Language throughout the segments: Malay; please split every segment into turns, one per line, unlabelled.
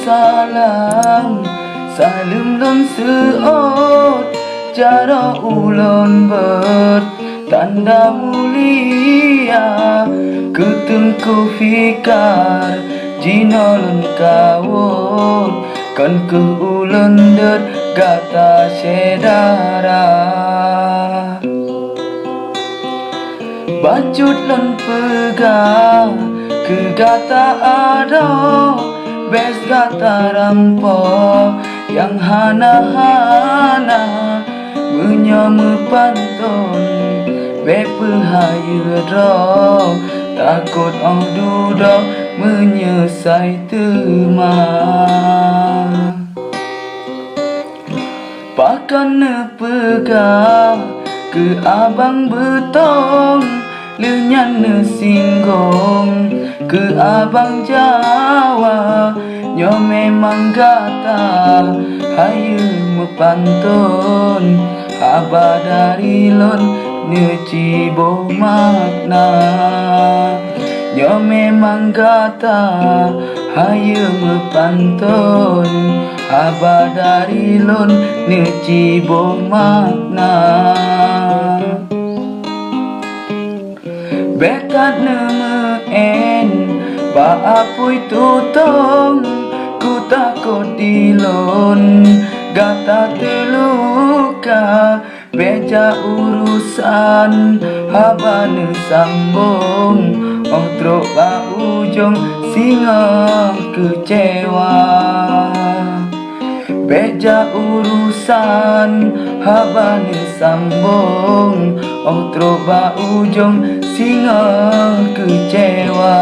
salam salim lon seot cara ulon bertanda mulia ketengku fikar jina lon kawot kan ke ulon det gata sedara bacut lon pega ke gata ada bes gata rampo yang hana-hana menyamu pantun bepehayu ro takut oh duda menyesai teman pakan nepega ke abang betong lenyan ne singgong ke abang Jawa nyo memang gata hayu mepantun aba dari lon ne cibo makna nyo memang gata hayu mepantun aba dari lon ne cibo makna bekat nama en ba apui tutong ku takut dilon gata terluka beja urusan habane sambung otro ba ujung singa kecewa beja urusan habane sambung otro ba ujung singa kecewa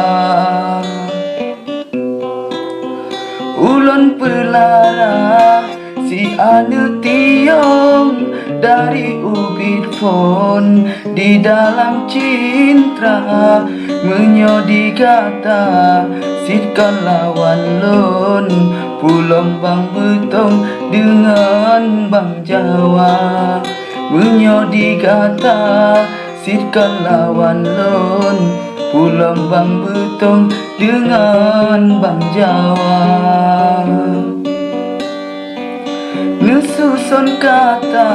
ulun pelara si anu tiong dari ubit phone di dalam cinta menyodi kata sitkan lawan lon pulang bang betong dengan bang Jawa menyodi kata sitkan lawan lon pulang bang betong dengan bang Jawa nususun kata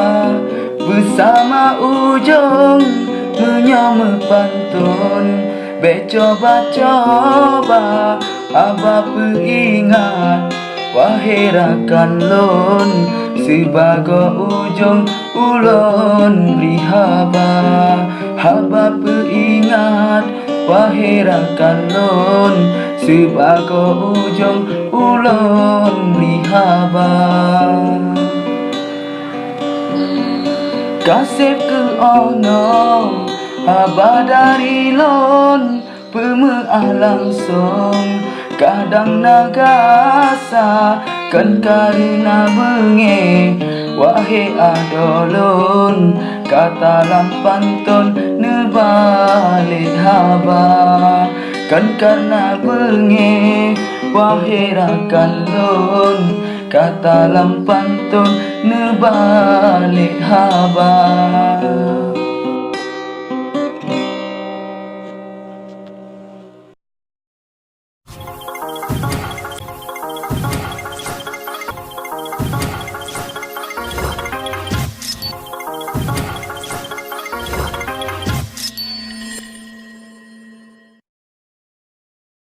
bersama ujung menyama pantun becoba-coba aba peringat wahai rakan lon sebagai ujung ulon beri haba haba peringat wahai rakan lon sebagai ujung ulon beri haba kasih ke ono haba dari lon pemeah langsung kadang nagasa kan karena benge wahai adolon kata lampantun nebalik haba kan karena benge wahai rakan lon kata lampantun nebalik haba